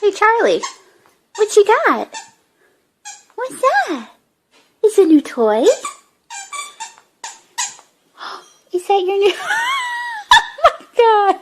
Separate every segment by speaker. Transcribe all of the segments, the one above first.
Speaker 1: Hey Charlie, what you got? What's that? Is it a new toy? Is that your new... Oh my god!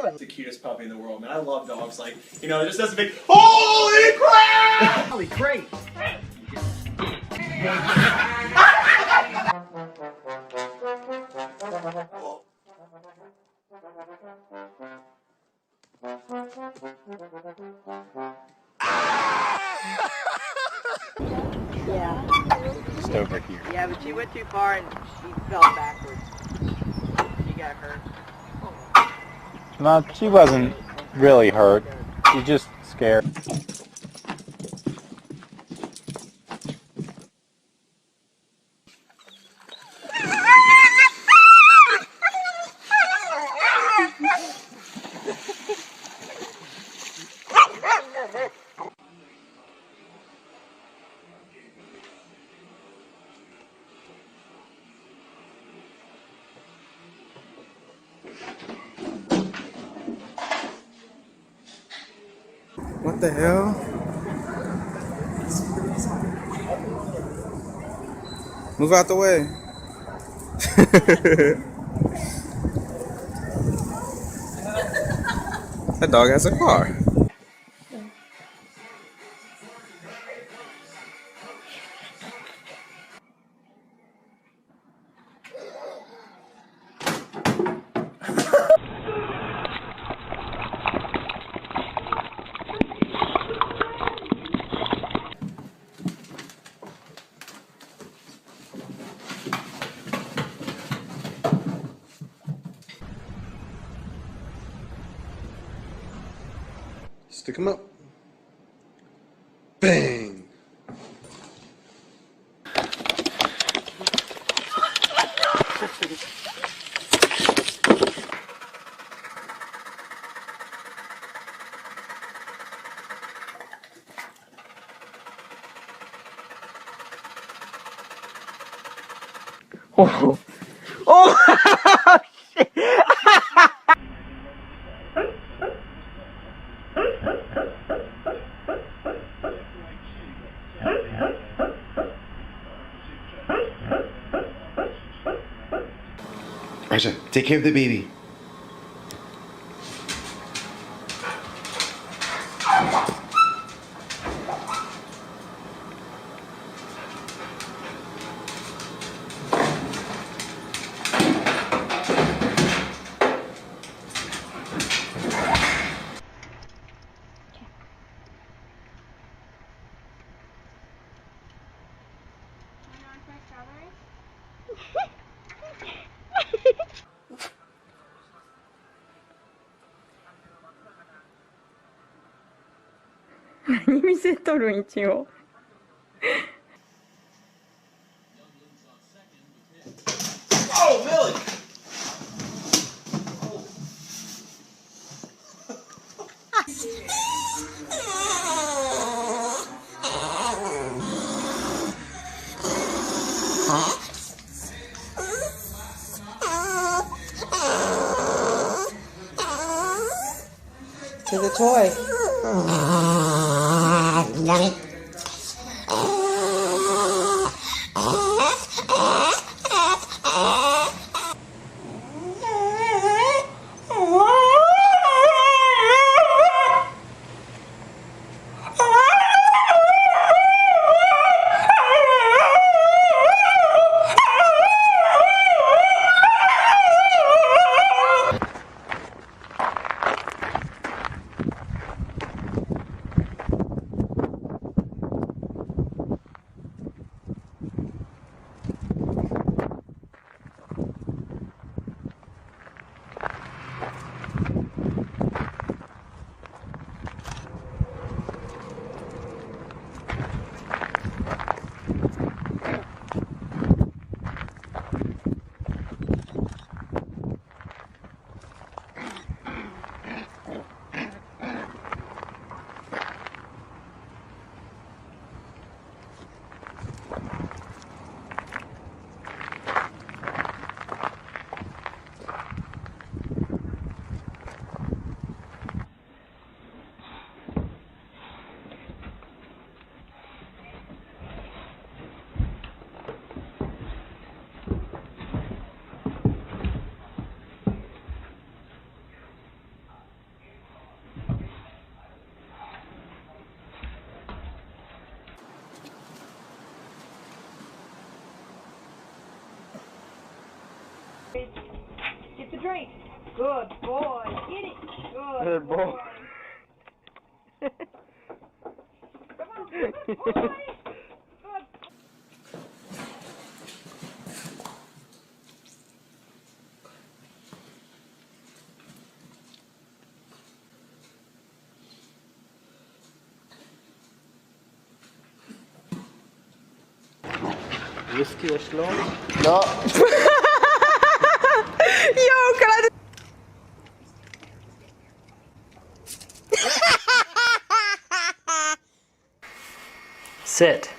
Speaker 2: It's the cutest puppy in the world, man. I love dogs. Like, you know, it just doesn't make holy crap! Holy great!
Speaker 3: Yeah.
Speaker 4: Just over here.
Speaker 3: Yeah, but she went too far and she fell backwards. She got hurt.
Speaker 4: No, she wasn't really hurt. She's just scared.
Speaker 5: What the hell? Move out the way. That dog has a car. Stick him up. Bang!
Speaker 3: Oh! Oh! Shit!
Speaker 5: Raja, take care of the baby.
Speaker 6: 何見せとるん一応
Speaker 2: Oh, Millie!
Speaker 3: To the toy. Get the drink. Good boy. Get it.
Speaker 4: Good boy.
Speaker 3: Come on, good boy. Good.
Speaker 4: Whiskey or slow?
Speaker 5: No.
Speaker 6: Yo, cara.
Speaker 7: Sit.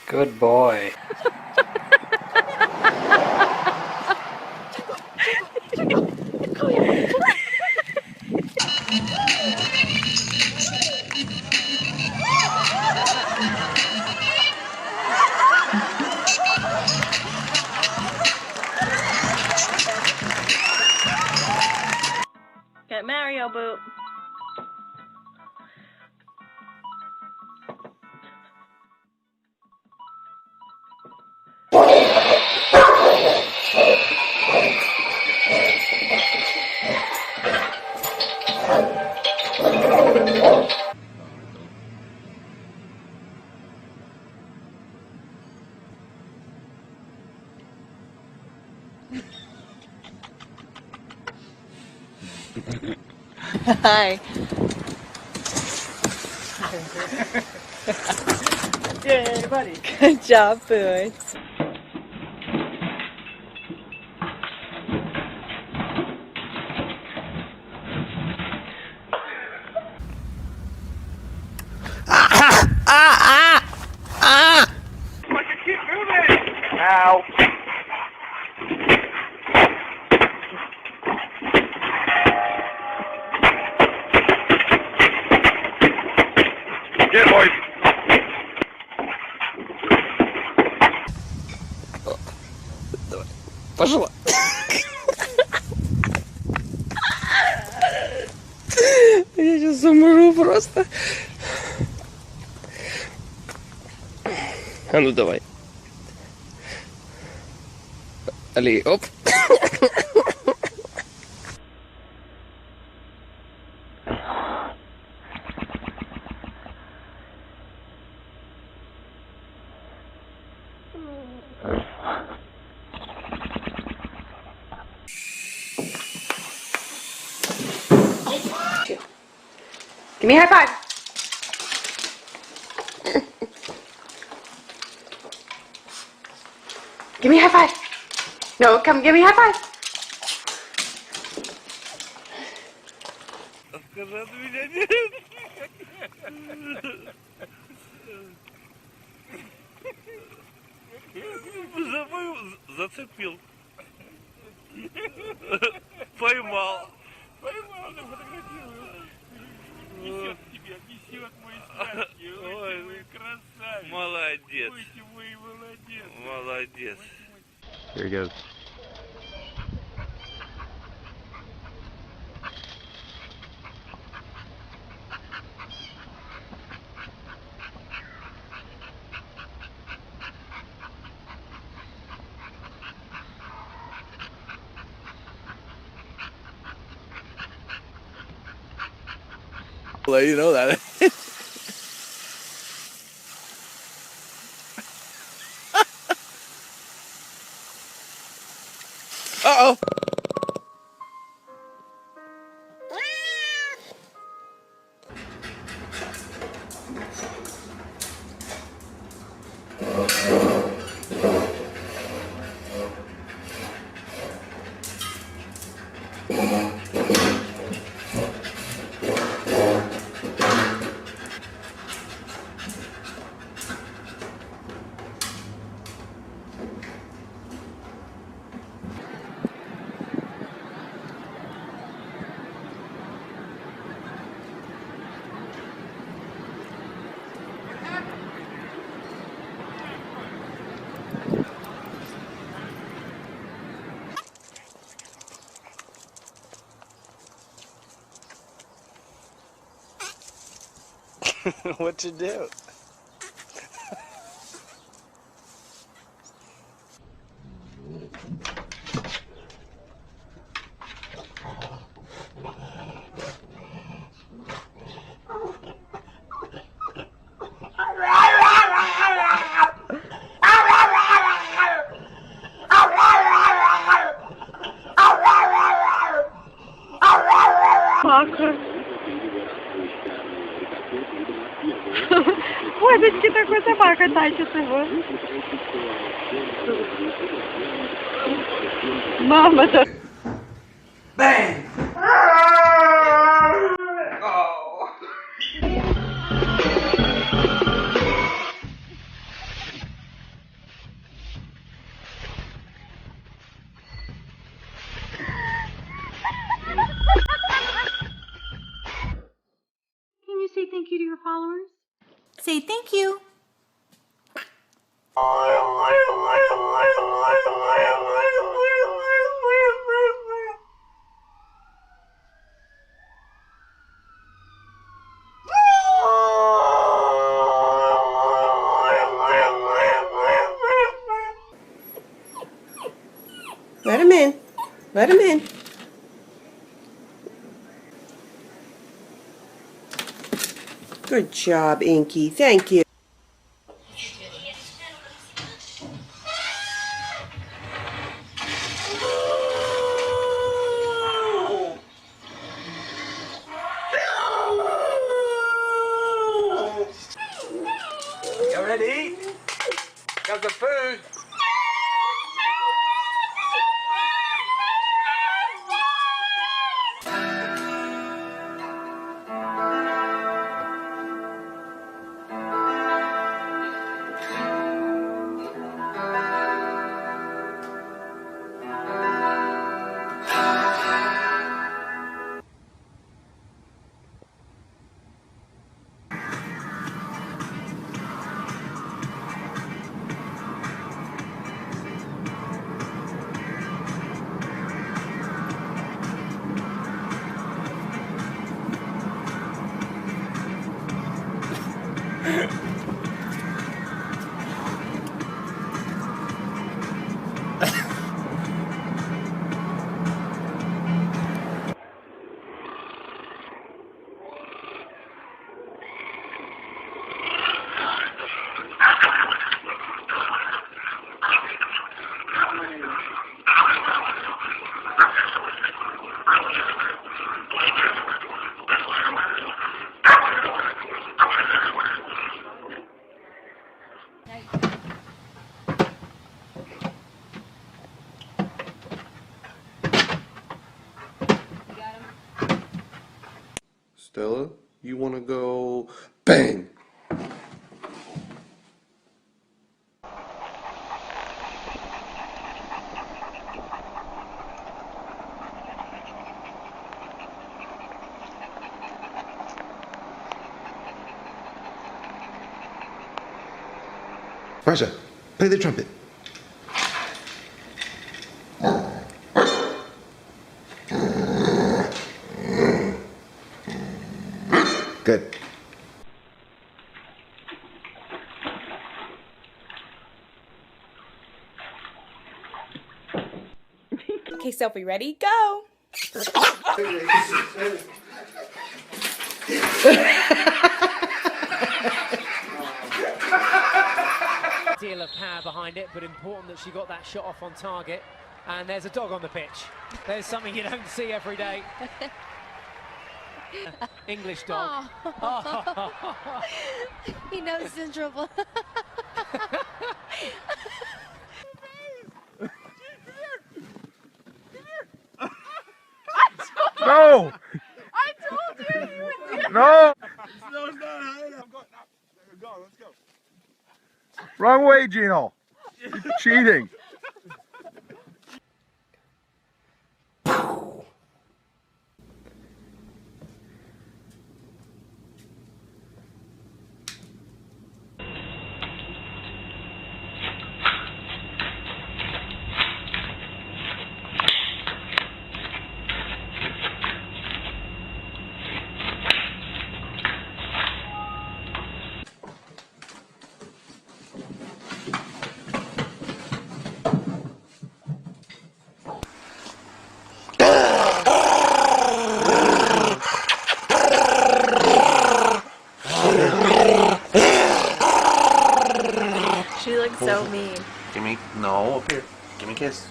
Speaker 7: Good boy.
Speaker 6: Get Mario boot. Hi.
Speaker 3: Yeah, buddy.
Speaker 6: Good job, Boots.
Speaker 3: Ow.
Speaker 5: Get boys.
Speaker 7: Пошла. Я сейчас умру просто. А ну давай. Али, оп.
Speaker 6: Give me a high five. Give me a high five. No, come give me a high five.
Speaker 8: Зацепил. Поймал. Поймал, не фотографирую. Ой, красавец. Молодец. Молодец.
Speaker 4: Here he goes.
Speaker 5: Let you know that. Uh-oh.
Speaker 4: What you do?
Speaker 6: Собака. Божечки, такой собака тащит его. Мама-то.
Speaker 1: Can you say thank you to your followers? Say thank you.
Speaker 3: Let him in. Let him in. Good job, Inky. Thank you.
Speaker 5: You ready to eat? Got the food.
Speaker 9: Stella, you want to go bang? Raja, play the trumpet. Good.
Speaker 6: Okay, Sophie, ready? Go!
Speaker 10: Deal of power behind it, but important that she got that shot off on target. And there's a dog on the pitch. There's something you don't see every day. English dog. Oh.
Speaker 1: He knows Central.
Speaker 4: No!
Speaker 1: I told you he would do it.
Speaker 4: No!
Speaker 2: No, it's not. I'm going. Go. Let's go.
Speaker 4: Wrong way, Gino. You're cheating.
Speaker 6: She looks so mean.
Speaker 9: Give me, no, up here. Give me a kiss.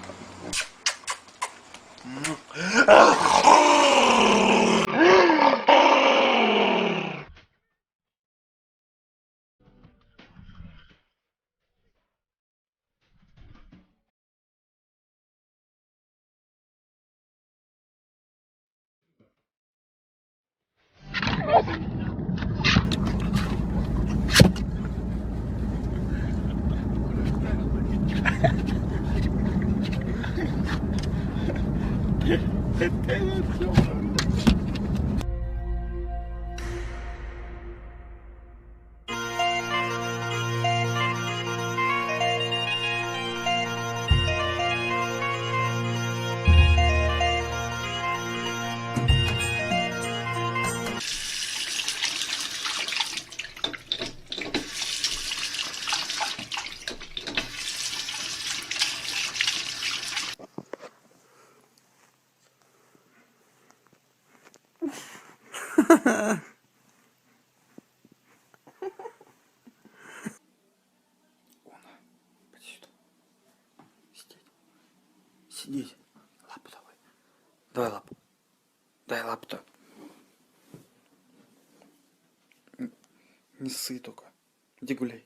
Speaker 5: Сидеть. Лапу давай. Давай лапу. Дай лапу-то. Не ссы только. Иди гуляй.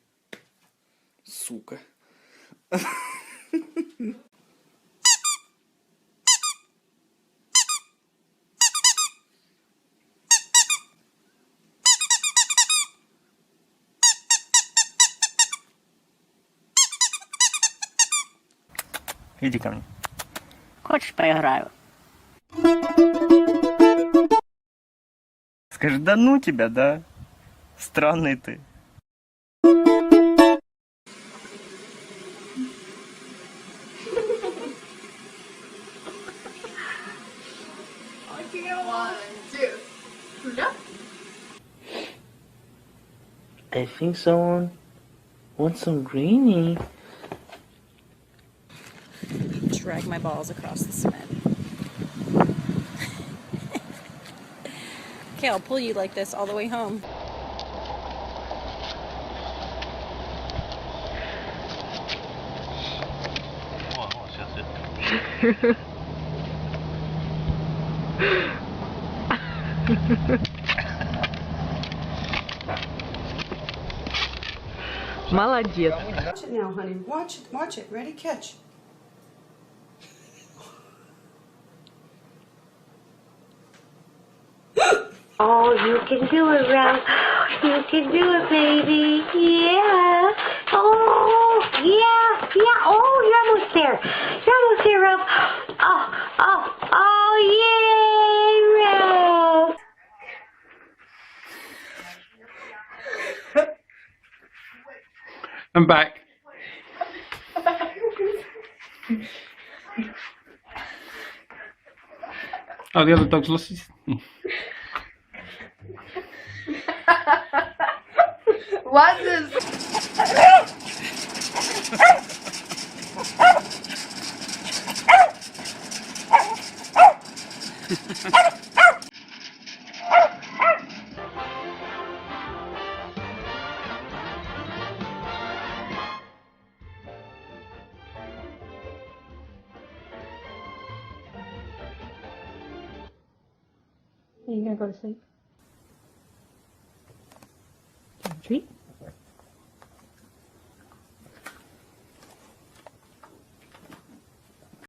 Speaker 5: Сука.
Speaker 7: Иди ко мне.
Speaker 6: Хочешь, поиграю?
Speaker 7: Скажи, да ну тебя, да? Странный ты.
Speaker 3: I think someone wants some greenie.
Speaker 6: Drag my balls across the cement. Okay, I'll pull you like this all the way home. Молодец.
Speaker 11: Watch it now, honey. Watch it. Ready, catch.
Speaker 1: Oh, you can do it, Ralph. You can do it, baby. Yeah. Oh, yeah. Yeah. Oh, you're almost there. You're almost there, Ralph. Oh, yay, Ralph.
Speaker 5: I'm back.
Speaker 12: Oh, the other dog's lost his...
Speaker 11: What is...
Speaker 6: Are you gonna go to sleep?